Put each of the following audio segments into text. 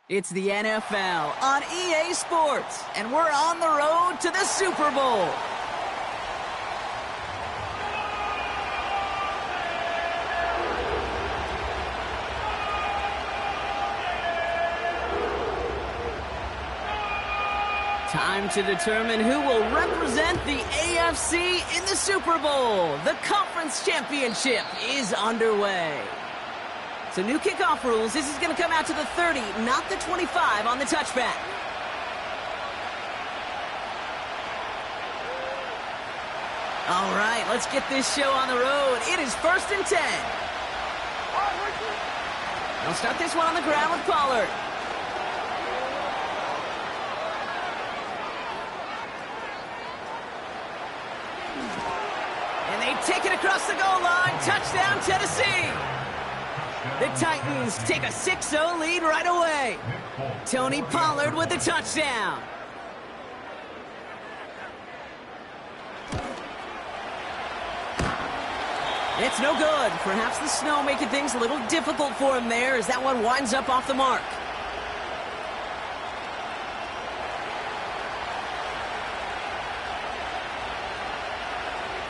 It's the NFL on EA Sports, and we're on the road to the Super Bowl. Time to determine who will represent the AFC in the Super Bowl. The Conference Championship is underway. So new kickoff rules. This is going to come out to the 30, not the 25 on the touchback. All right, let's get this show on the road. It is 1st and 10. They'll start this one on the ground with Pollard. And they take it across the goal line. Touchdown, Tennessee. The Titans take a 6-0 lead right away. Tony Pollard with the touchdown. It's no good. Perhaps the snow making things a little difficult for him there as that one winds up off the mark.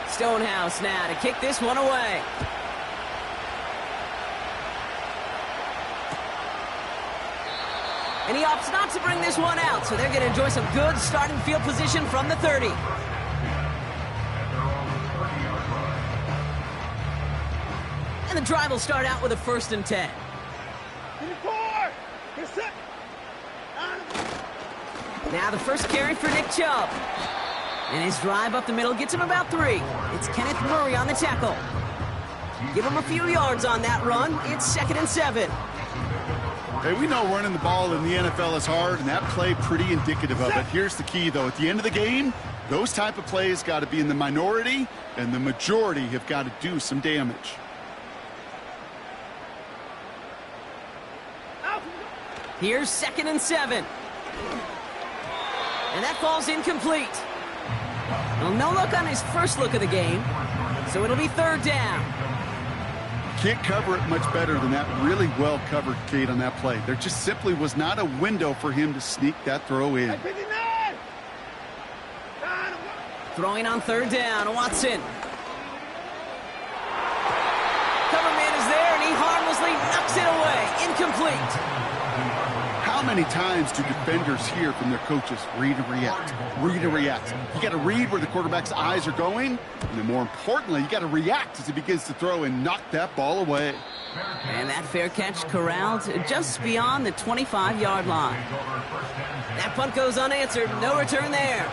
Stonehouse now to kick this one away. And he opts not to bring this one out, so they're going to enjoy some good starting field position from the 30. And the drive will start out with a 1st and 10. Now the first carry for Nick Chubb. And his drive up the middle gets him about 3. It's Kenneth Murray on the tackle. Give him a few yards on that run. It's 2nd and 7. Hey, we know running the ball in the NFL is hard, and that play pretty indicative of it. Here's the key, though. At the end of the game, those type of plays got to be in the minority, and the majority have got to do some damage. Here's 2nd and 7. And that falls incomplete. Well, no look on his first look of the game, so it'll be 3rd down. Can't cover it much better than that really well covered Kate on that play. There just simply was not a window for him to sneak that throw in. Throwing on 3rd down, Watson. Cover man is there, and he harmlessly knocks it away. Incomplete. How many times do defenders hear from their coaches, read and react, read and react? You got to read where the quarterback's eyes are going, and then more importantly, you got to react as he begins to throw and knock that ball away. And that fair catch corralled just beyond the 25-yard line. That punt goes unanswered, no return there.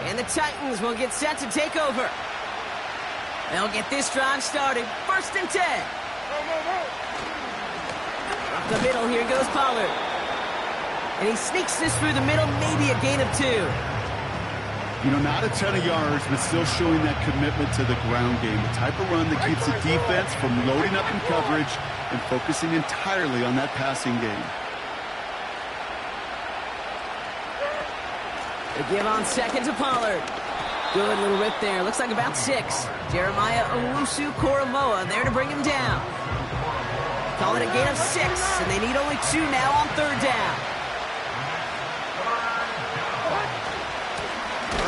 And the Titans will get set to take over. They'll get this drive started, 1st and 10. Up the middle, here goes Pollard. And he sneaks this through the middle, maybe a gain of 2. You know, not a ton of yards, but still showing that commitment to the ground game. The type of run that keeps the defense from loading up in coverage and focusing entirely on that passing game. They give on 2nd to Pollard. Good little rip there. Looks like about 6. Jeremiah Owusu-Koramoah there to bring him down. Call it a gain of 6, and they need only 2 now on 3rd down.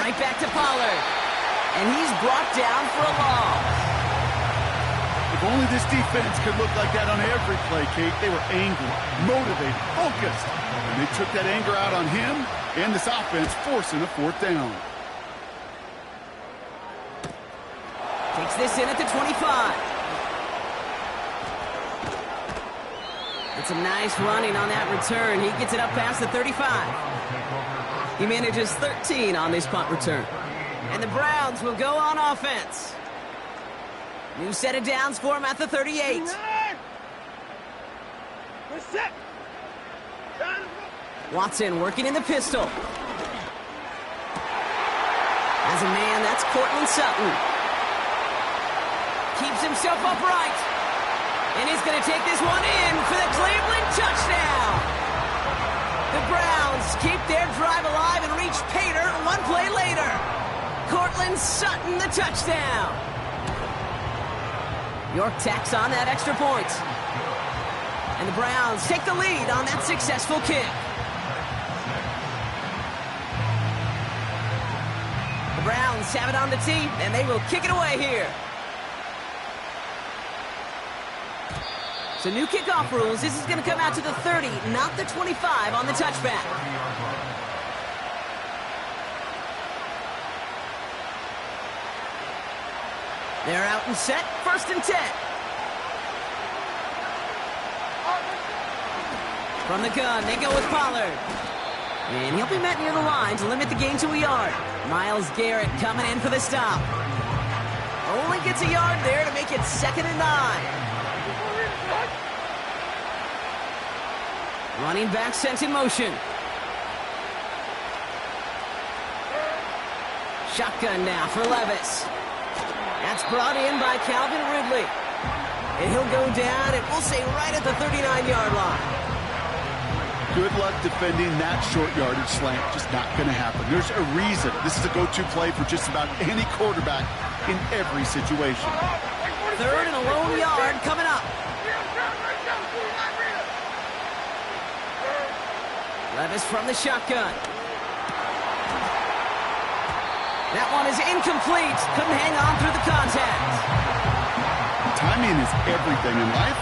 Right back to Pollard. And he's brought down for a loss. If only this defense could look like that on every play, Kate. They were angry, motivated, focused. And they took that anger out on him and this offense, forcing a 4th down. Takes this in at the 25. It's a nice running on that return. He gets it up past the 35. He manages 13 on this punt return. And the Browns will go on offense. New set of downs for him at the 38. Watson working in the pistol. As a man, that's Cortland Sutton. Keeps himself upright. And he's going to take this one in for the Cleveland touchdown. The Browns keep their drive alive and reach pay dirt 1 play later. Cortland Sutton, the touchdown. York tacks on that extra point. And the Browns take the lead on that successful kick. The Browns have it on the tee, and they will kick it away here. So new kickoff rules. This is going to come out to the 30, not the 25 on the touchback. They're out and set. 1st and 10. From the gun, they go with Pollard. And he'll be met near the line to limit the gain to a yard. Myles Garrett coming in for the stop. Only gets a yard there to make it 2nd and 9. Running back sent in motion. Shotgun now for Levis. That's brought in by Calvin Ridley. And he'll go down, and we'll say right at the 39-yard line. Good luck defending that short yardage slant. Just not going to happen. There's a reason. This is a go-to play for just about any quarterback in every situation. 3rd and a lone yard coming up. Levis from the shotgun. That one is incomplete. Couldn't hang on through the contact. Timing is everything in life.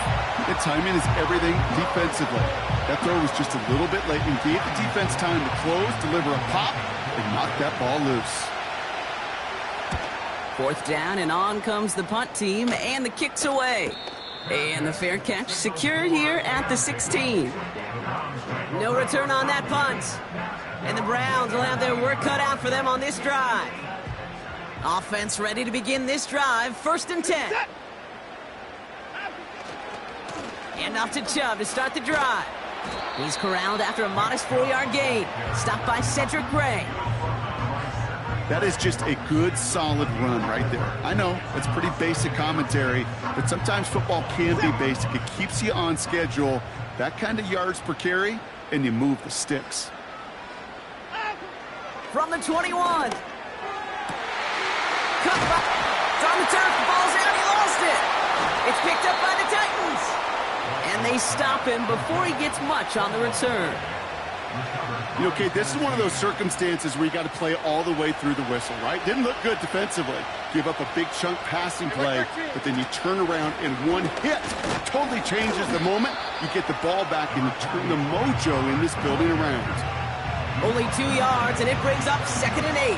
And timing is everything defensively. That throw was just a little bit late and gave the defense time to close, deliver a pop, and knock that ball loose. 4th down, and on comes the punt team, and the kick's away. And the fair catch secured here at the 16. No return on that punt. And the Browns will have their work cut out for them on this drive. Offense ready to begin this drive. 1st and 10. And off to Chubb to start the drive. He's corralled after a modest 4-yard gain. Stopped by Cedric Gray. That is just a good, solid run right there. I know, it's pretty basic commentary, but sometimes football can be basic. It keeps you on schedule. That kind of yards per carry, and you move the sticks. From the 21. Cut back. It's on the turf. The ball's out. He lost it. It's picked up by the Titans. And they stop him before he gets much on the return. You know, Kate, this is one of those circumstances where you got to play all the way through the whistle, right? Didn't look good defensively. Give up a big chunk passing play, but then you turn around and one hit totally changes the moment. You get the ball back and you turn the mojo in this building around. Only 2 yards, and it brings up 2nd and 8.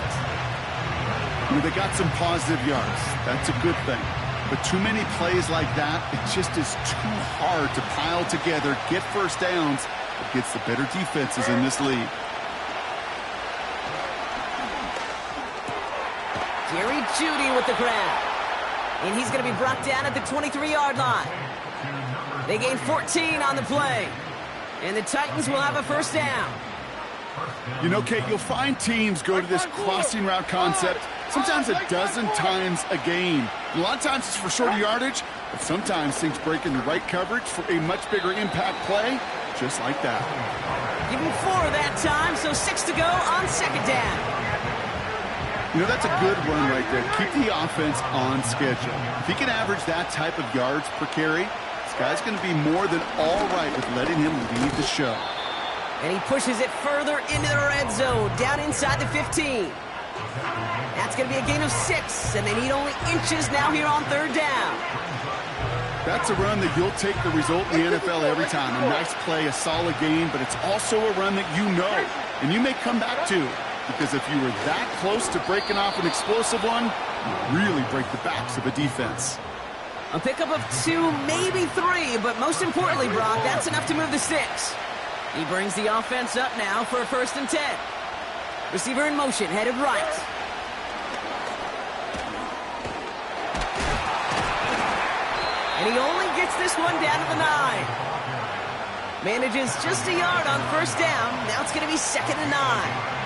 You know, they got some positive yards. That's a good thing. But too many plays like that, it just is too hard to pile together, get 1st downs against the better defenses in this league. Jerry Jeudy with the grab. And he's going to be brought down at the 23-yard line. They gain 14 on the play. And the Titans will have a 1st down. You know, Kate, you'll find teams go to this crossing route concept sometimes a dozen times a game. A lot of times it's for shorter yardage, but sometimes things break in the right coverage for a much bigger impact play, just like that. Give him 4 that time, so 6 to go on 2nd down. You know, that's a good run right there. Keep the offense on schedule. If he can average that type of yards per carry, this guy's going to be more than all right with letting him lead the show. And he pushes it further into the red zone, down inside the 15. That's going to be a gain of 6, and they need only inches now here on 3rd down. That's a run that you'll take the result in the NFL every time. A nice play, a solid game, but it's also a run that you know, and you may come back to. Because if you were that close to breaking off an explosive one, you really break the backs of a defense. A pickup of 2, maybe 3, but most importantly, Brock, that's enough to move the sticks. He brings the offense up now for a 1st and 10. Receiver in motion, headed right. And he only gets this one down to the 9. Manages just a yard on 1st down. Now it's going to be 2nd and 9.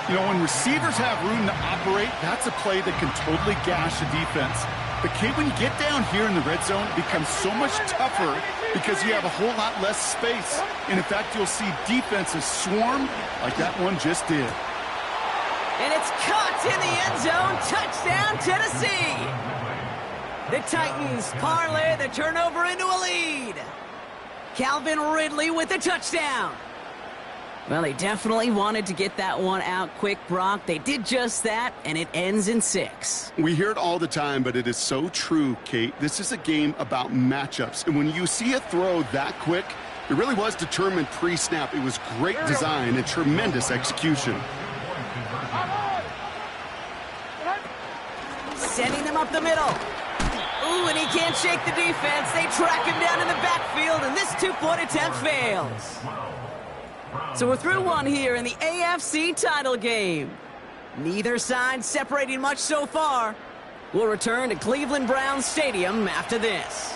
You know, when receivers have room to operate, that's a play that can totally gash a defense. But, Kate, when you get down here in the red zone, it becomes so much tougher because you have a whole lot less space. And, in fact, you'll see defenses swarm like that one just did. And it's caught in the end zone. Touchdown, Tennessee. The Titans parlay the turnover into a lead. Calvin Ridley with a touchdown. Well, they definitely wanted to get that one out quick, Brock. They did just that, and it ends in 6. We hear it all the time, but it is so true, Kate. This is a game about matchups, and when you see a throw that quick, it really was determined pre-snap. It was great design and tremendous execution. Sending him up the middle. Ooh, and he can't shake the defense. They track him down in the backfield, and this two-point attempt fails. So we're through one here in the AFC title game. Neither side separating much so far. We'll return to Cleveland Browns Stadium after this.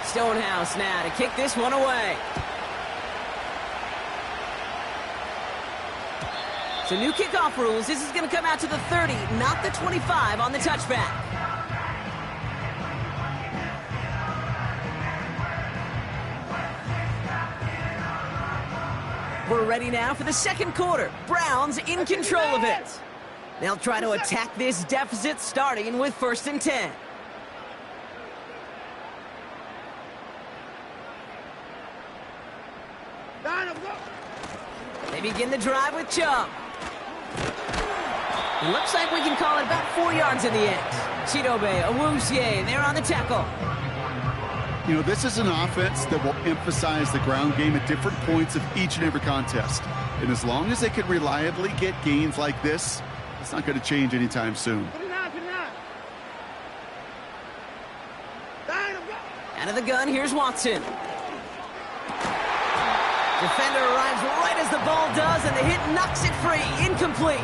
Stonehouse now to kick this one away. So new kickoff rules. This is going to come out to the 30, not the 25 on the touchback. We're ready now for the second quarter. Browns in control of it. They'll try to attack this deficit starting with 1st and 10. They begin the drive with Chubb. It looks like we can call it about 4 yards in the end. Chidobe, Awuzie, they're on the tackle. You know, this is an offense that will emphasize the ground game at different points of each and every contest. And as long as they can reliably get gains like this, it's not going to change anytime soon. Out of the gun, here's Watson. Defender arrives right as the ball does, and the hit knocks it free. Incomplete.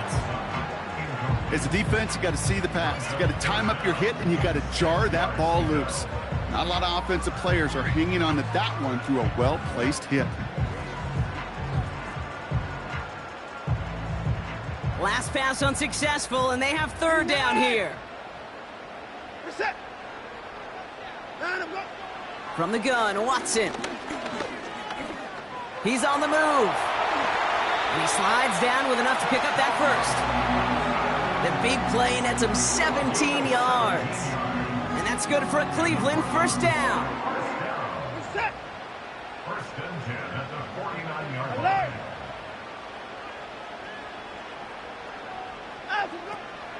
As a defense, you got to see the pass. You got to time up your hit, and you got to jar that ball loose. Not a lot of offensive players are hanging on to that one through a well-placed hit. Last pass unsuccessful, and they have 3rd down here. From the gun, Watson. He's on the move. And he slides down with enough to pick up that first. The big play nets him 17 yards. And that's good for a Cleveland 1st down. First and 10 at the 49-yard line.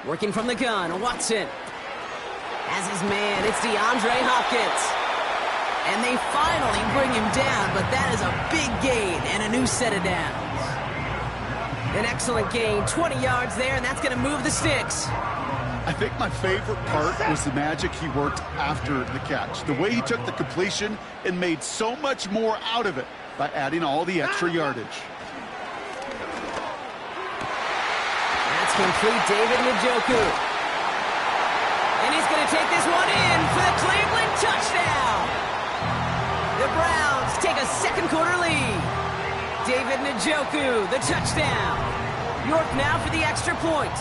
Working from the gun, Watson. As his man, it's DeAndre Hopkins. And they finally bring him down, but that is a big gain and a new set of downs. An excellent gain, 20 yards there, and that's going to move the sticks. I think my favorite part was the magic he worked after the catch. The way he took the completion and made so much more out of it by adding all the extra yardage. That's complete, David Njoku. And he's going to take this one in for the Cleveland touchdown. The Browns take a second quarter lead. David Njoku, the touchdown. York now for the extra point.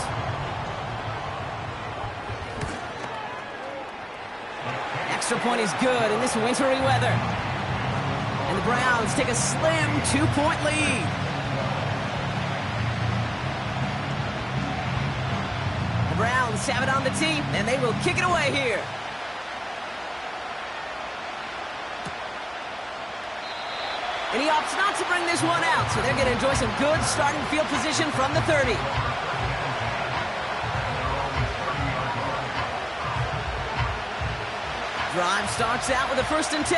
Extra point is good in this wintry weather. And the Browns take a slim 2-point lead. The Browns have it on the tee, and they will kick it away here. And he opts not to bring this one out, so they're going to enjoy some good starting field position from the 30. Drive starts out with a 1st and 10.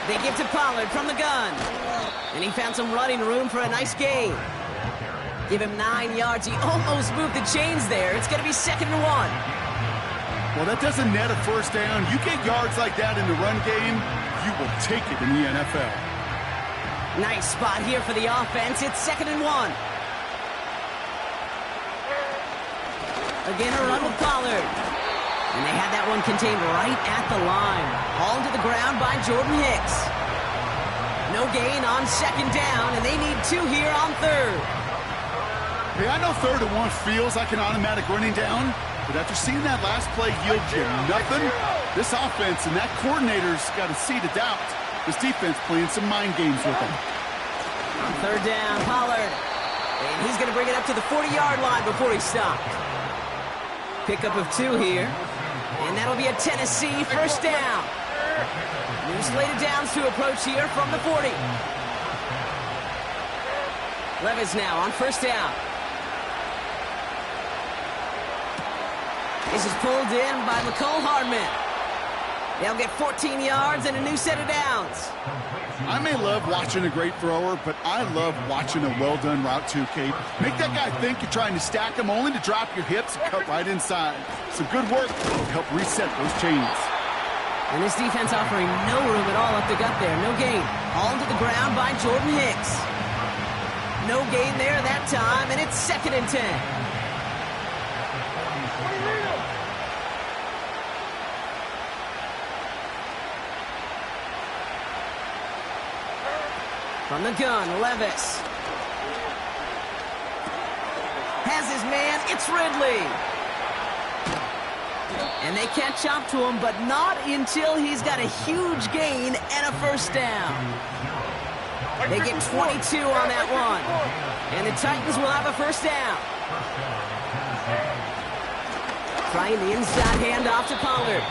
They give to Pollard from the gun. And he found some running room for a nice gain. Give him 9 yards. He almost moved the chains there. It's going to be 2nd and 1. Well, that doesn't net a 1st down. You get yards like that in the run game, you will take it in the NFL. Nice spot here for the offense. It's 2nd and 1. Again, a run with Pollard. And they had that one contained right at the line. Hauled to the ground by Jordan Hicks. No gain on 2nd down, and they need 2 here on 3rd. Hey, I know 3rd and 1 feels like an automatic running down, but after seeing that last play yield you nothing, this offense and that coordinator's got a seed of doubt. This defense playing some mind games with them. On 3rd down, Pollard. And he's going to bring it up to the 40-yard line before he stopped. Pickup of 2 here. And that'll be a Tennessee first down. New slated downs to approach here from the 40. Levis now on first down. This is pulled in by McCole Hardman. They'll get 14 yards and a new set of downs. I may love watching a great thrower, but I love watching a well-done route too, Kate. Make that guy think you're trying to stack him only to drop your hips and cut right inside. Some good work to help reset those chains. And this defense offering no room at all up the gut there. No gain. All to the ground by Jordan Hicks. No gain there that time, and it's 2nd and 10. From the gun, Levis. Has his man, it's Ridley. And they can't chop to him, but not until he's got a huge gain and a first down. They get 22 on that one. And the Titans will have a first down. Trying the inside handoff to Pollard.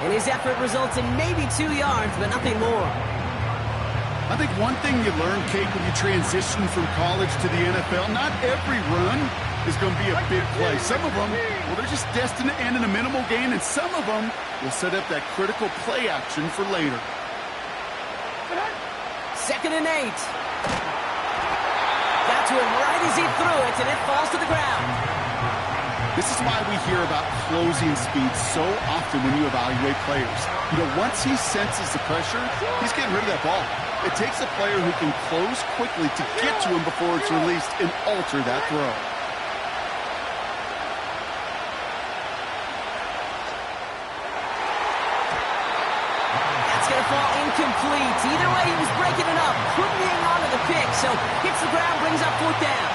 And his effort results in maybe 2 yards, but nothing more. I think one thing you learn, Kate, when you transition from college to the NFL, not every run is going to be a big play. Some of them, well, they're just destined to end in a minimal gain, and some of them will set up that critical play action for later. 2nd and 8. Got to him right as he threw it, and it falls to the ground. This is why we hear about closing speed so often when you evaluate players. You know, once he senses the pressure, he's getting rid of that ball. It takes a player who can close quickly to get to him before it's released and alter that throw. That's going to fall incomplete. Either way, he was breaking it up. Couldn't hang on to the pick, so hits the ground, brings up 4th down.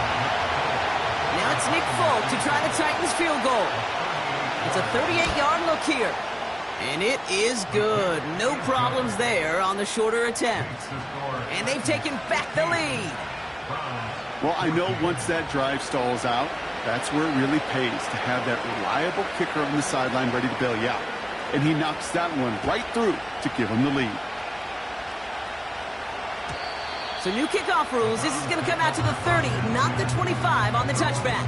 Now it's Nick Folk to try the Titans field goal. It's a 38-yard look here. And it is good. No problems there on the shorter attempt. And they've taken back the lead. Well, I know once that drive stalls out, that's where it really pays to have that reliable kicker on the sideline ready to bail you out. And he knocks that one right through to give him the lead. So new kickoff rules. This is going to come out to the 30, not the 25 on the touchback.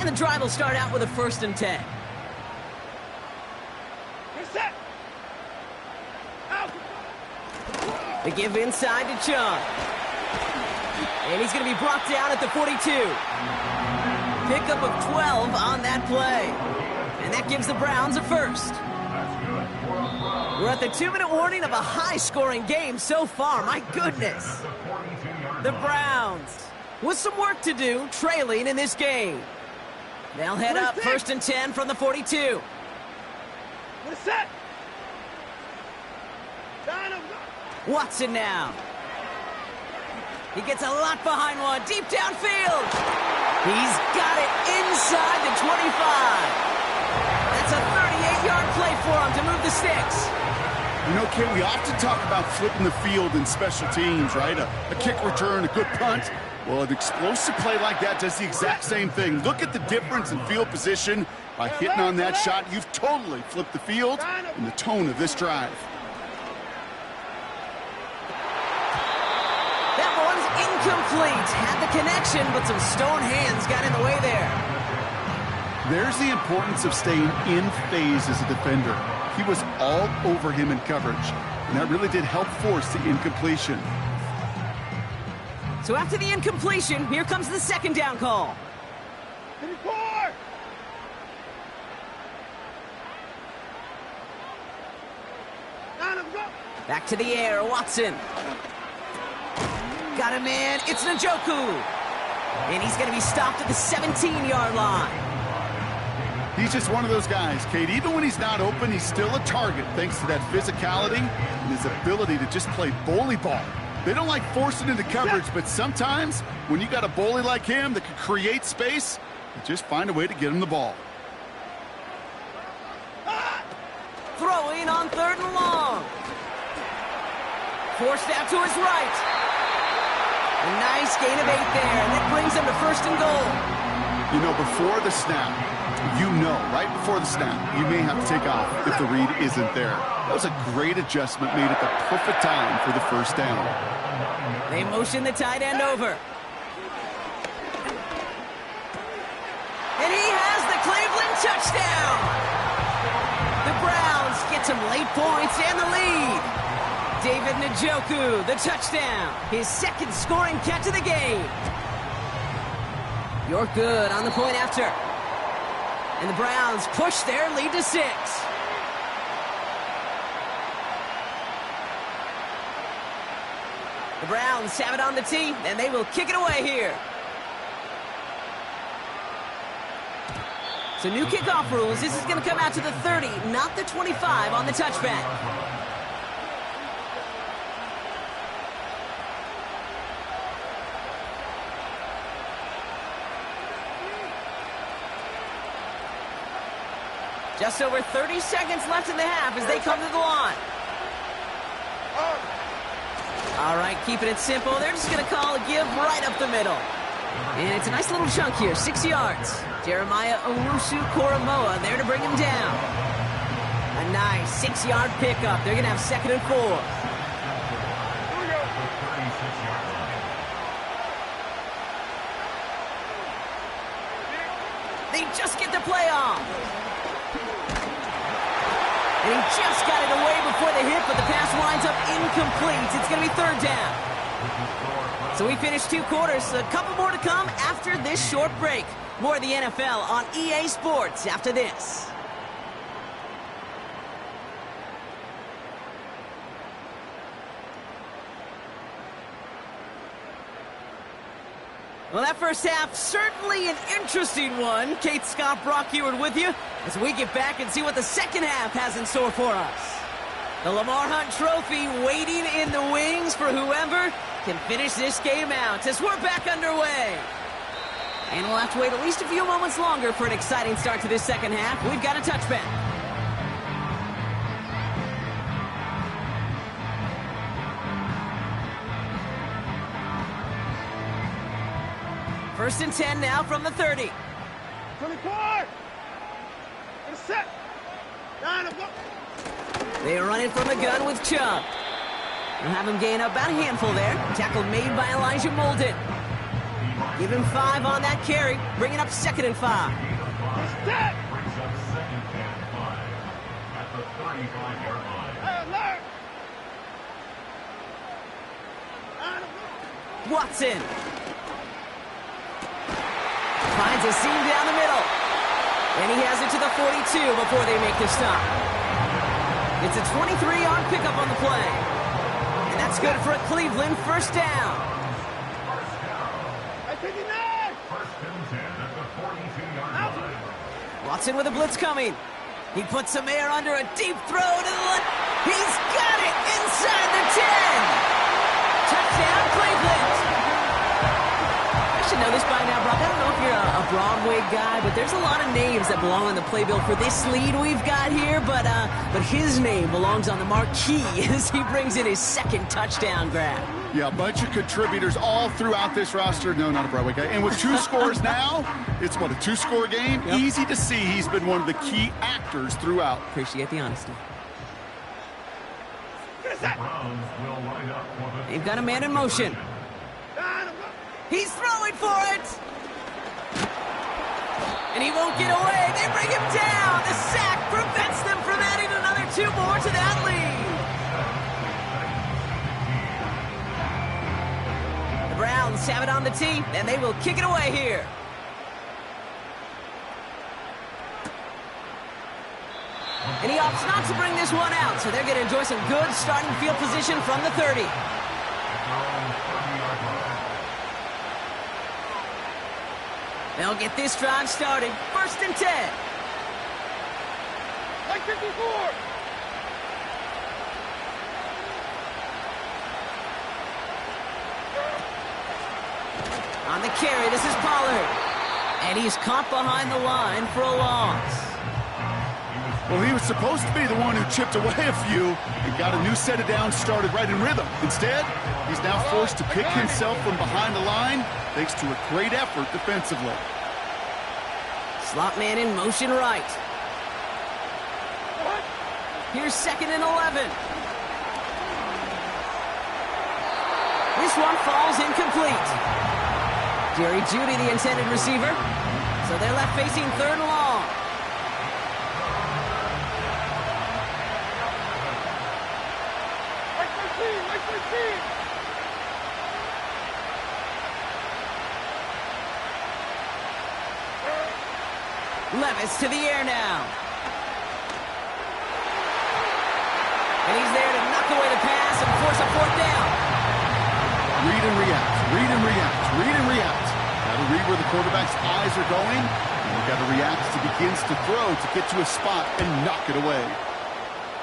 And the drive will start out with a 1st and 10. Set. Out. They give inside to Chung. And he's going to be brought down at the 42. Pickup of 12 on that play. And that gives the Browns a first. We're at the 2-minute warning of a high-scoring game so far. My goodness. The Browns with some work to do, trailing in this game. They'll head up 1st and 10 from the 42. Set. Watson now. He gets a lot behind one, deep downfield. He's got it inside the 25. That's a 38-yard play for him to move the sticks. You know, Kate, we often talk about flipping the field in special teams, right? A kick return, a good punt. Well, an explosive play like that does the exact same thing. Look at the difference in field position. By hitting on that shot, you've totally flipped the field and the tone of this drive. That one's incomplete. Had the connection, but some stone hands got in the way there. There's the importance of staying in phase as a defender. He was all over him in coverage, and that really did help force the incompletion. So after the incompletion, here comes the 2nd down call. Back to the air, Watson. Got him in, it's Njoku. And he's going to be stopped at the 17-yard line. He's just one of those guys, Kate. Even when he's not open, he's still a target thanks to that physicality and his ability to just play bully ball. They don't like forcing into coverage, but sometimes when you got a bully like him that can create space, you just find a way to get him the ball. Throwing on 3rd and long. Forced out to his right. A nice gain of 8 there, and that brings them to 1st and goal. You know, before the snap, right before the snap, you may have to take off if the read isn't there. That was a great adjustment made at the perfect time for the 1st down. They motion the tight end over. And he has the Cleveland touchdown. The Browns get some late points and the lead. David Njoku, the touchdown. His 2nd scoring catch of the game. You're good on the point after. And the Browns push their lead to 6. The Browns have it on the tee, and they will kick it away here. So new kickoff rules. This is going to come out to the 30, not the 25 on the touchback. Just over 30 seconds left in the half as they come to the line. All right, keeping it simple. They're just going to call a give right up the middle. And it's a nice little chunk here, 6 yards. Jeremiah Owusu-Koramoah there to bring him down. A nice 6-yard pickup. They're going to have 2nd and 4. They just get the play off. And he just got it away before the hit, but the pass winds up incomplete. It's going to be 3rd down. So we finished 2 quarters. A couple more to come after this short break. More of the NFL on EA Sports after this. Well, that first half, certainly an interesting one. Kate Scott, Brock Ewart with you as we get back and see what the second half has in store for us. The Lamar Hunt Trophy waiting in the wings for whoever can finish this game out as we're back underway. And we'll have to wait at least a few moments longer for an exciting start to this second half. We've got a touchback. First and 10 now from the 30. 24! Get a set! 9 of them! They run it from the gun with Chubb. They'll have him gain about a handful there. Tackle made by Elijah Molden. Give him 5 on that carry. Bring it up 2nd and 5. Set! Brings up 2nd and 5 at the 35-yard line. Alert! 9 of them! Watson. Finds a seam down the middle. And he has it to the 42 before they make the stop. It's a 23-yard pickup on the play. And that's good for a Cleveland 1st down. First and 10 at the 42-yard line. Watson with a blitz coming. He puts some air under a deep throw to the left. He's got it inside the 10. Touchdown, Cleveland. I should know this by now, Brock. I don't know if you're a Broadway guy, but there's a lot of names that belong on the playbill for this lead we've got here. But his name belongs on the marquee as he brings in his 2nd touchdown grab. Yeah, a bunch of contributors all throughout this roster. No, not a Broadway guy. And with 2 scores now, it's what, a 2-score game? Yep. Easy to see he's been one of the key actors throughout. Appreciate the honesty. The Browns will line up for the They've got a man in motion. 9 of them! He's throwing for it. And he won't get away. They bring him down. The sack prevents them from adding another 2 more to that lead. The Browns have it on the tee, and they will kick it away here. And he opts not to bring this one out, so they're going to enjoy some good starting field position from the 30. They'll get this drive started. 1st and 10. Like 54! On the carry, this is Pollard. And he's caught behind the line for a loss. He was Well, he was supposed to be the one who chipped away a few and got a new set of downs started right in rhythm. Instead, he's now forced to pick himself from behind the line thanks to a great effort defensively. Slot man in motion right. Here's 2nd and 11. This one falls incomplete. Jerry Jeudy, the intended receiver. So they're left facing 3rd and long. Levis to the air now. And he's there to knock away the pass and force a 4th down. Read and react, read and react, read and react. Got to read where the quarterback's eyes are going, and you got to react as he begins to throw to get to a spot and knock it away.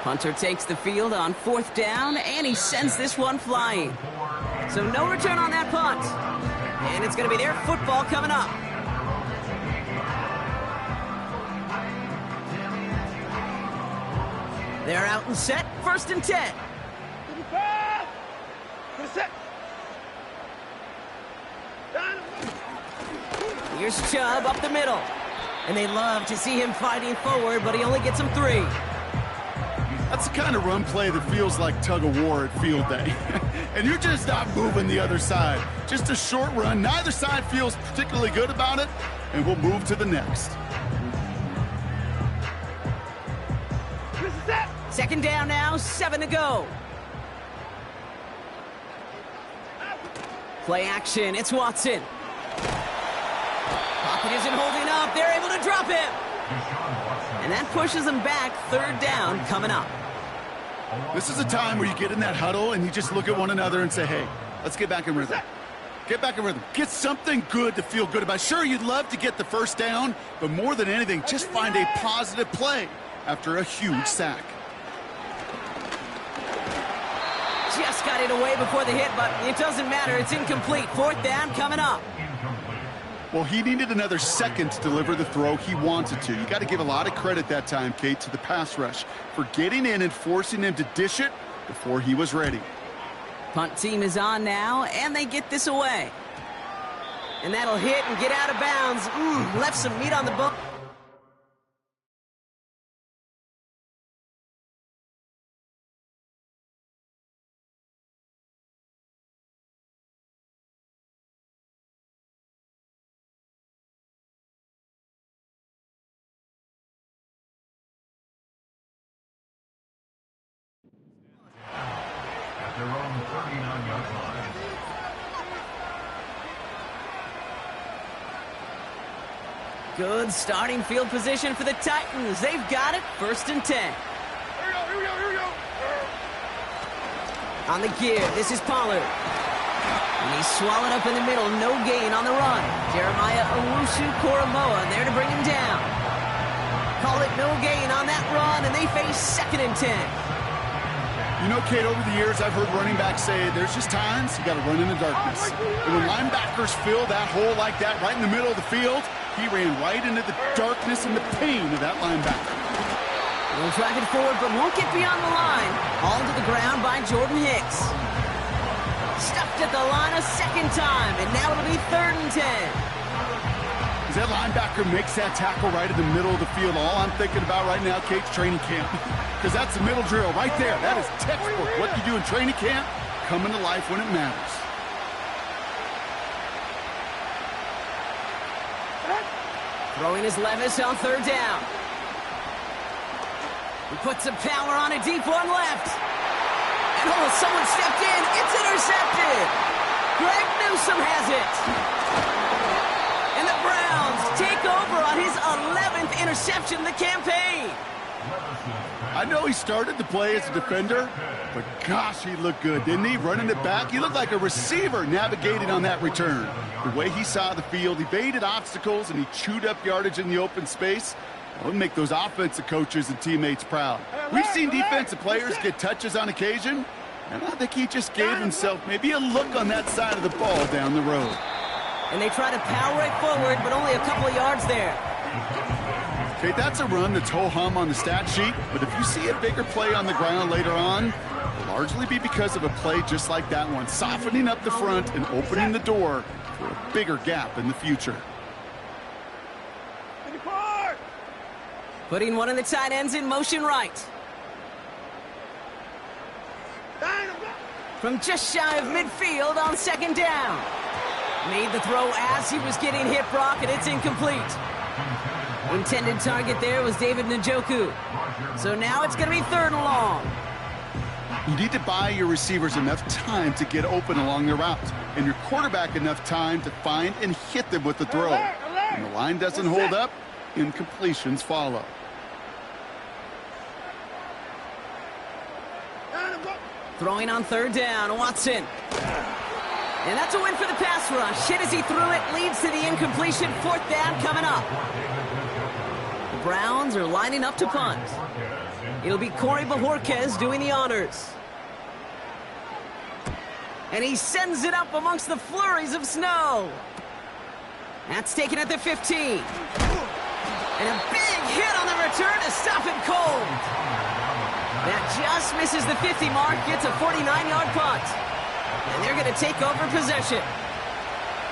Hunter takes the field on 4th down, and he sends this one flying. So no return on that punt. And it's going to be their football coming up. They're out and set, 1st and 10. Here's Chubb up the middle. And they love to see him fighting forward, but he only gets them 3. That's the kind of run play that feels like tug of war at field day. And you're just not moving the other side. Just a short run. Neither side feels particularly good about it, and we'll move to the next. 2nd down now, 7 to go. Play action, it's Watson. Pocket isn't holding up, they're able to drop him. And that pushes them back, 3rd down coming up. This is a time where you get in that huddle and you just look at one another and say, hey, let's get back in rhythm. Get back in rhythm. Get something good to feel good about. Sure, you'd love to get the 1st down, but more than anything, just find a positive play after a huge sack. Just got it away before the hit, but it doesn't matter. It's incomplete. 4th down coming up. Well, he needed another second to deliver the throw he wanted to. You got to give a lot of credit that time, Kate, to the pass rush for getting in and forcing him to dish it before he was ready. Punt team is on now, and they get this away. And that'll hit and get out of bounds. Left some meat on the bone. At their own 39-yard line. Good starting field position for the Titans. They've got it, 1st and 10. Here we go. On the give, this is Pollard. And he's swallowed up in the middle, no gain on the run. Jeremiah Owusu-Koramoah there to bring him down. Call it no gain on that run, and they face 2nd and 10. You know, Kate, over the years, I've heard running backs say there's just times you got to run in the darkness. And when linebackers fill that hole like that right in the middle of the field, he ran right into the darkness and the pain of that linebacker. He'll track it forward, but won't get beyond the line. Hauled to the ground by Jordan Hicks. Stuffed at the line a 2nd time, and now it'll be 3rd and 10. As that linebacker makes that tackle right in the middle of the field, all I'm thinking about right now, Kate's training camp. Because that's the middle drill right there. That is textbook. What you do in training camp, coming to life when it matters. Throwing his Levis on 3rd down. He puts some power on a deep one left. And someone stepped in. It's intercepted. Greg Newsome has it. And the Browns take over on his 11th interception of the campaign. I know he started the play as a defender, but gosh, he looked good, didn't he? Running it back, he looked like a receiver navigating on that return. The way he saw the field, he evaded obstacles, and he chewed up yardage in the open space. That would make those offensive coaches and teammates proud. We've seen defensive players get touches on occasion, and I think he just gave himself maybe a look on that side of the ball down the road. And they try to power it forward, but only a couple of yards there. Okay, that's a run that's ho-hum on the stat sheet, but if you see a bigger play on the ground later on, it'll largely be because of a play just like that one, softening up the front and opening the door for a bigger gap in the future. Putting one of the tight ends in motion right. From just shy of midfield on second down. Made the throw as he was getting hit, Brock, and it's incomplete. Intended target there was David Njoku. So now it's going to be 3rd and long. You need to buy your receivers enough time to get open along their route, and your quarterback enough time to find and hit them with the throw. When the line doesn't hold up, incompletions follow. Throwing on 3rd down, Watson. And that's a win for the pass rush. Hit as he threw it, leads to the incompletion. 4th down coming up. The Browns are lining up to punt. It'll be Corey Bajorquez doing the honors. And he sends it up amongst the flurries of snow. That's taken at the 15. And a big hit on the return to stop it cold. That just misses the 50 mark, gets a 49-yard punt. And they're going to take over possession.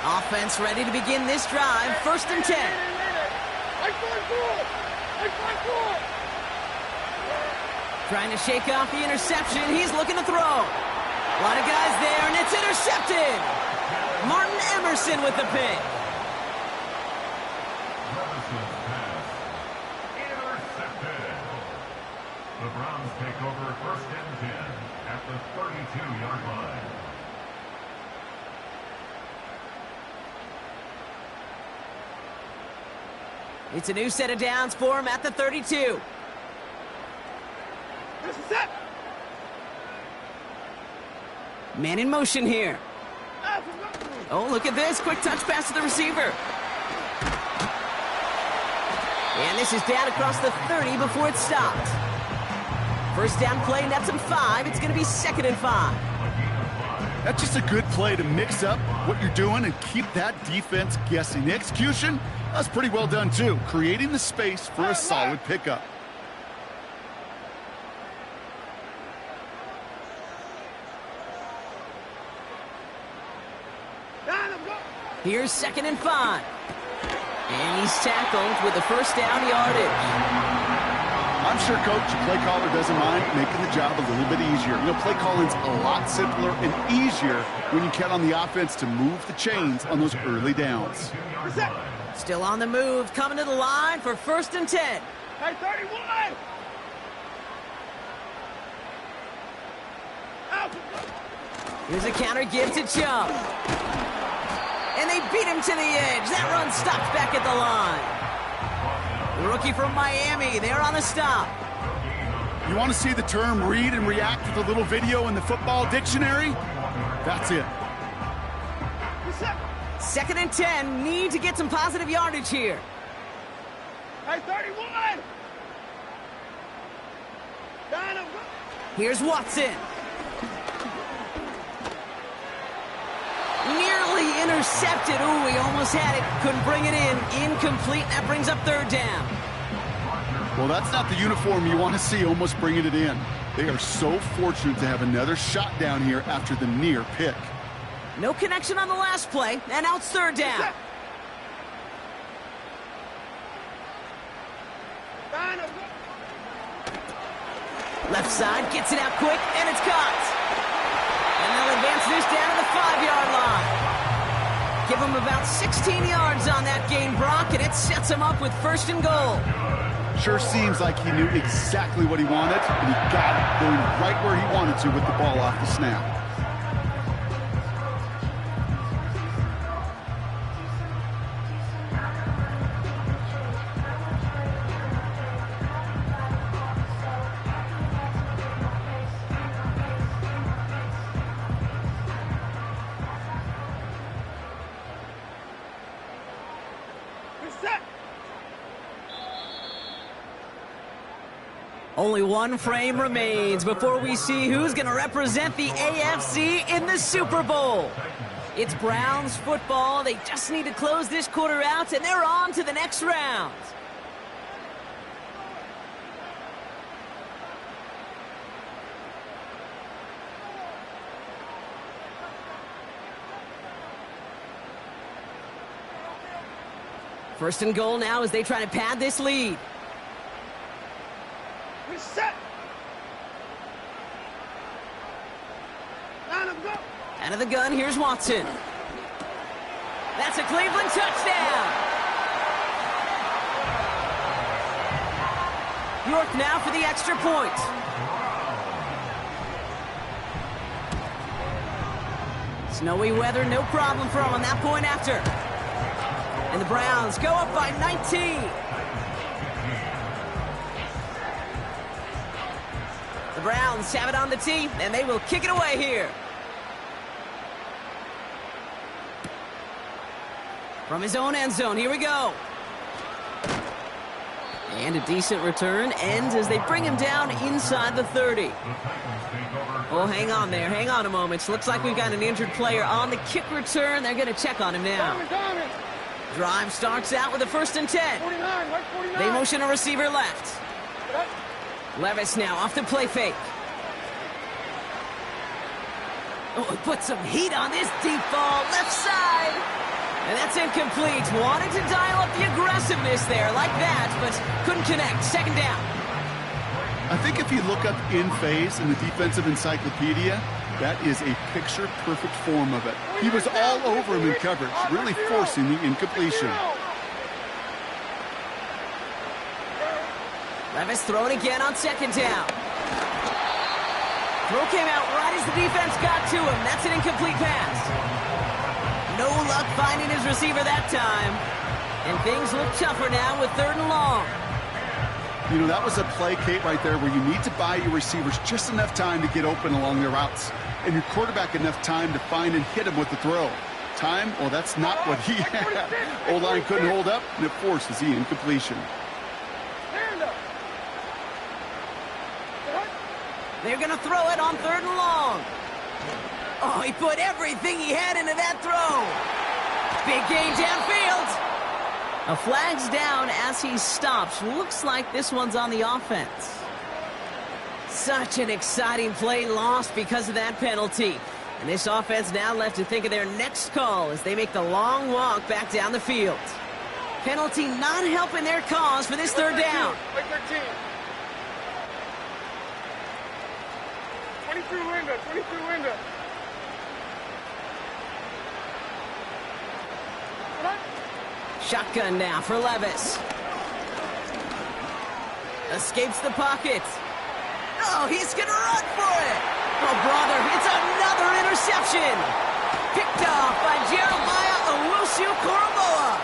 Offense ready to begin this drive, 1st and 10. Trying to shake off the interception. He's looking to throw. A lot of guys there, and it's intercepted. Martin Emerson with the pick. The Browns take over 1st and 10 at the 32-yard line. It's a new set of downs for him at the 32. Man in motion here. Oh, look at this. Quick touch pass to the receiver. And this is down across the 30 before it stopped. 1st down play, nets him 5. It's going to be 2nd and 5. That's just a good play to mix up what you're doing and keep that defense guessing. The execution, that's pretty well done too, creating the space for a solid pickup. Here's 2nd and 5. And he's tackled with the 1st down yardage. I'm sure Coach, play caller doesn't mind making the job a little bit easier. You know, play calling's a lot simpler and easier when you count on the offense to move the chains on those early downs. Still on the move, coming to the line for 1st and 10. Hey, 31! Here's a counter give to Chubb. And they beat him to the edge. That run stopped back at the line. The rookie from Miami, they're on the stop. You want to see the term read and react to the little video in the football dictionary? That's it. 2nd and 10, need to get some positive yardage here. Hey, 31! Here's Watson. Nearly intercepted. Ooh, he almost had it. Couldn't bring it in. Incomplete. That brings up 3rd down. Well, that's not the uniform you want to see almost bringing it in. They are so fortunate to have another shot down here after the near pick. No connection on the last play, and now it's 3rd down. Left side, gets it out quick, and it's caught. And they'll advance this down to the 5-yard line. Give him about 16 yards on that gain, Brock, and it sets him up with 1st and goal. Sure seems like he knew exactly what he wanted, and he got it, going right where he wanted to with the ball off the snap. Only one frame remains before we see who's going to represent the AFC in the Super Bowl. It's Browns football. They just need to close this quarter out, and they're on to the next round. First and goal now as they try to pad this lead. Reset. Line up, go. Out of the gun, here's Watson. That's a Cleveland touchdown. York now for the extra point. Snowy weather, no problem for them on that point after. And the Browns go up by 19. The Browns have it on the tee, and they will kick it away here. From his own end zone, here we go. And a decent return ends as they bring him down inside the 30. Oh, hang on there. Hang on a moment. Looks like we've got an injured player on the kick return. They're going to check on him now. Drive starts out with a 1st and 10. 49, right 49. They motion a receiver left. Levis now off the play fake. Oh, he put some heat on this deep ball. Left side. And that's incomplete. Wanted to dial up the aggressiveness there like that, but couldn't connect. 2nd down. I think if you look up in phase in the defensive encyclopedia, that is a picture-perfect form of it. He was all over him in coverage, really forcing the incompletion. Levis throwing again on 2nd down. Throw came out right as the defense got to him. That's an incomplete pass. No luck finding his receiver that time. And things look tougher now with 3rd and long. You know, that was a play, Kate, right there where you need to buy your receivers just enough time to get open along their routes. And your quarterback enough time to find and hit him with the throw. Time? Well, that's not what he had. O-line couldn't hold up, and it forces the incompletion. They're going to throw it on 3rd and long. Oh, he put everything he had into that throw. Big gain downfield. A flag's down as he stops. Looks like this one's on the offense. Such an exciting play lost because of that penalty. And this offense now left to think of their next call as they make the long walk back down the field. Penalty not helping their cause for this 3rd down. 23 window, 23 window. Shotgun now for Levis. Escapes the pocket. Oh, he's going to run for it. Oh, brother, it's another interception. Picked off by Jeremiah Owusu-Koramoah.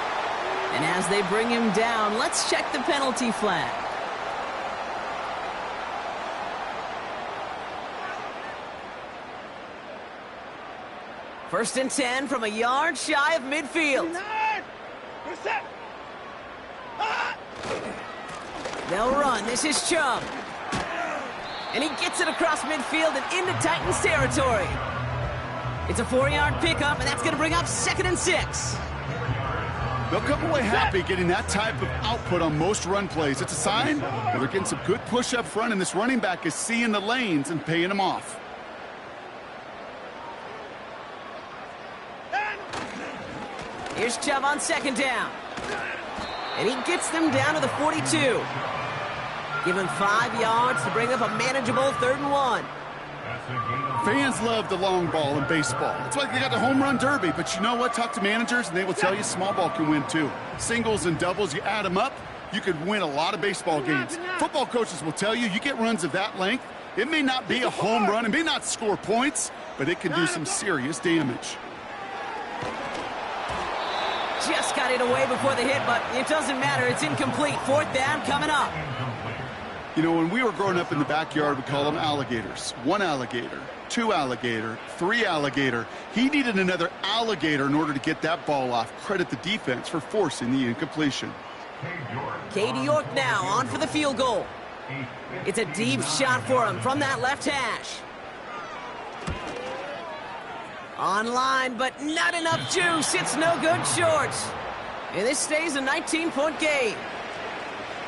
And as they bring him down, let's check the penalty flag. First and 10 from a yard shy of midfield. They'll run. This is Chubb. And he gets it across midfield and into Titans territory. It's a 4-yard pickup, and that's going to bring up 2nd and 6. They'll come away happy getting that type of output on most run plays. It's a sign that they're getting some good push up front, and this running back is seeing the lanes and paying them off. Here's Chubb on 2nd down. And he gets them down to the 42. Give him 5 yards to bring up a manageable 3rd and 1. Fans love the long ball in baseball. It's like they got the home run derby, but you know what? Talk to managers, and they will tell you small ball can win too. Singles and doubles, you add them up, you could win a lot of baseball games. Football coaches will tell you get runs of that length. It may not be a home run, it may not score points, but it can do some serious damage. Just got it away before the hit, but it doesn't matter. It's incomplete. 4th down coming up. You know, when we were growing up in the backyard, we call them alligators. 1 alligator, 2 alligator, 3 alligator. He needed another alligator in order to get that ball off. Credit the defense for forcing the incompletion. Katie York now on for the field goal. It's a deep shot for him from that left hash. Online, but not enough juice. It's no good short. And this stays a 19-point game.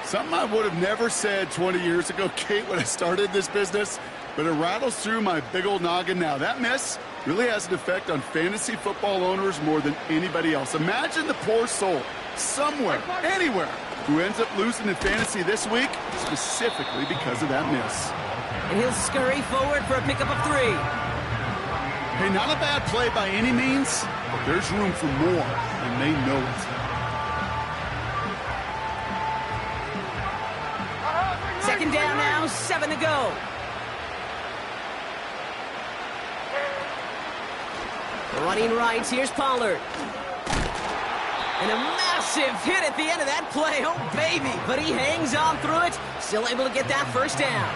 Something I would have never said 20 years ago, Kate, when I started this business, but it rattles through my big old noggin now. That miss really has an effect on fantasy football owners more than anybody else. Imagine the poor soul somewhere, anywhere. Who ends up losing in fantasy this week, specifically because of that miss. And he'll scurry forward for a pickup of 3. Hey, not a bad play by any means, but there's room for more, and they know it. Second down now, 7 to go. Running right, here's Pollard. And a massive hit at the end of that play. Oh, baby. But he hangs on through it. Still able to get that first down.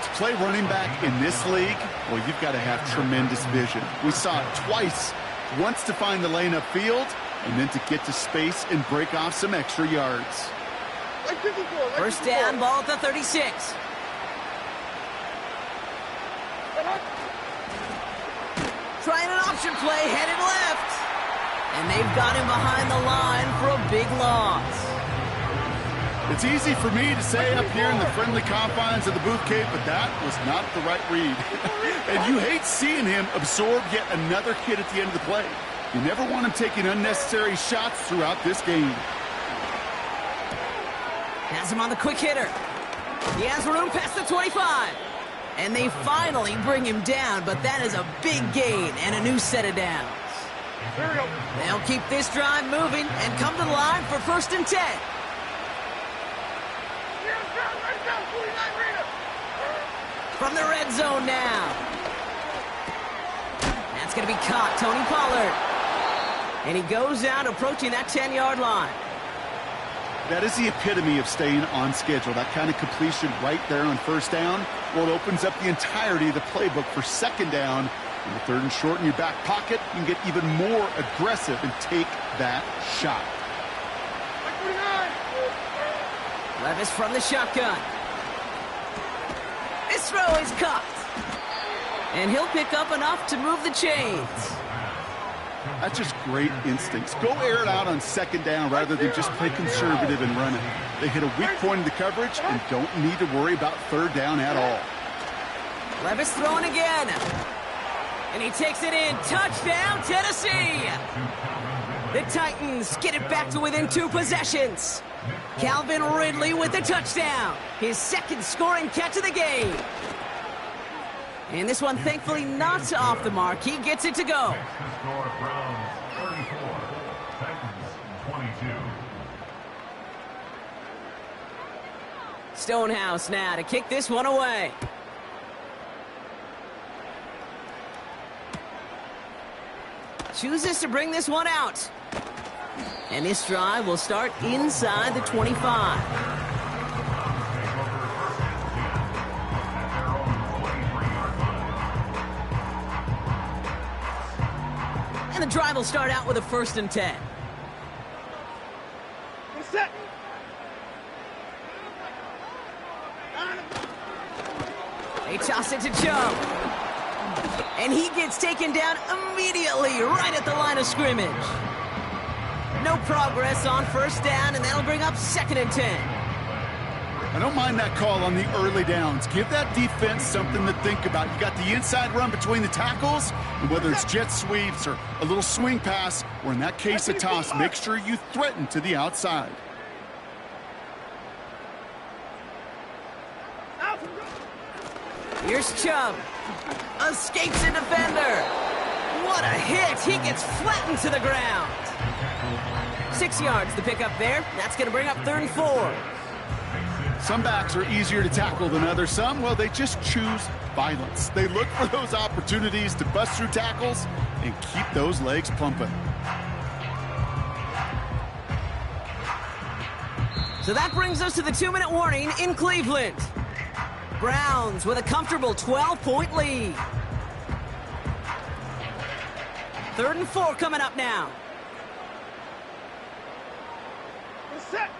To play running back in this league, well, you've got to have tremendous vision. We saw it twice. Once to find the lane upfield, and then to get to space and break off some extra yards. First down, ball at the 36. Trying an option play, headed left. And they've got him behind the line for a big loss. It's easy for me to say up here in the friendly confines of the booth cave, but that was not the right read. And you hate seeing him absorb yet another hit at the end of the play. You never want him taking unnecessary shots throughout this game. Has him on the quick hitter. He has room past the 25. And they finally bring him down, but that is a big gain and a new set of downs. They'll keep this drive moving and come to the line for 1st and 10. From the red zone now. That's going to be caught, Tony Pollard. And he goes out approaching that 10-yard line. That is the epitome of staying on schedule. That kind of completion right there on 1st down. Well, it opens up the entirety of the playbook for 2nd down. In the 3rd and short in your back pocket, you can get even more aggressive and take that shot. Levis from the shotgun. This throw is caught. And he'll pick up enough to move the chains. That's just great instincts. Go air it out on 2nd down rather than just play conservative and run it. They hit a weak point in the coverage and don't need to worry about 3rd down at all. Levis throwing again. And he takes it in. Touchdown, Tennessee! The Titans get it back to within 2 possessions. Calvin Ridley with the touchdown. His 2nd scoring catch of the game. And this one, thankfully, not off the mark. He gets it to go. Stonehouse now to kick this one away. Chooses to bring this one out. And this drive will start inside the 25. And the drive will start out with a 1st and 10. Set. They toss it to Chubb. And he gets taken down immediately right at the line of scrimmage. No progress on 1st down, and that'll bring up 2nd and 10. I don't mind that call on the early downs. Give that defense something to think about. You got the inside run between the tackles, and whether it's jet sweeps or a little swing pass, or in that case a toss, make sure you threaten to the outside. Here's Chubb. Escapes a defender. What a hit. He gets flattened to the ground. 6 yards the pickup there. That's going to bring up 3rd and 4. Some backs are easier to tackle than others. Some, well, they just choose violence. They look for those opportunities to bust through tackles and keep those legs pumping. So that brings us to the 2-minute warning in Cleveland. Browns with a comfortable 12-point lead. 3rd and 4 coming up now. Set.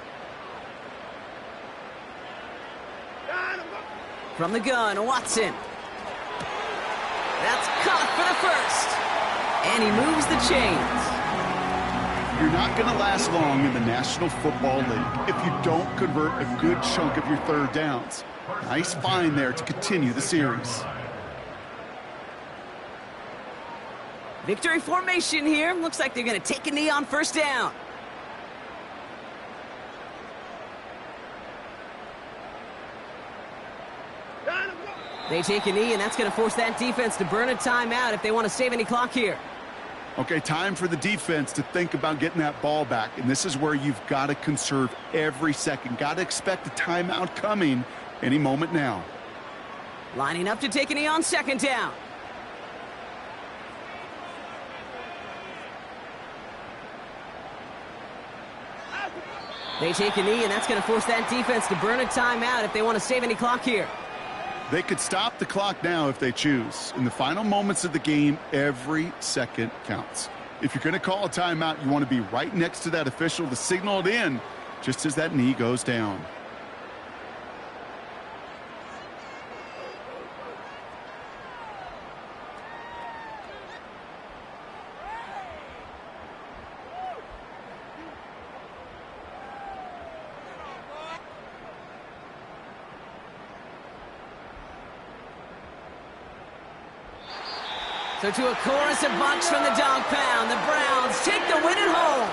From the gun, Watson. That's caught for the 1st. And he moves the chains. You're not going to last long in the National Football League if you don't convert a good chunk of your 3rd downs. Nice find there to continue the series. Victory formation here. Looks like they're going to take a knee on 1st down. They take a knee, and that's going to force that defense to burn a timeout if they want to save any clock here. Okay, time for the defense to think about getting that ball back. And this is where you've got to conserve every second. Got to expect a timeout coming any moment now. Lining up to take a knee on second down. They take a knee, and that's going to force that defense to burn a timeout if they want to save any clock here. They could stop the clock now if they choose. In the final moments of the game, every second counts. If you're going to call a timeout, you want to be right next to that official to signal it in just as that knee goes down. So to a chorus of bucks from the dog pound, the Browns take the win at home.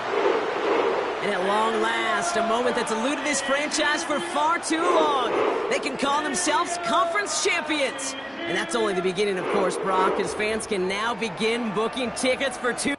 And at long last, a moment that's eluded this franchise for far too long. They can call themselves conference champions. And that's only the beginning, of course, Brock, as fans can now begin booking tickets for two.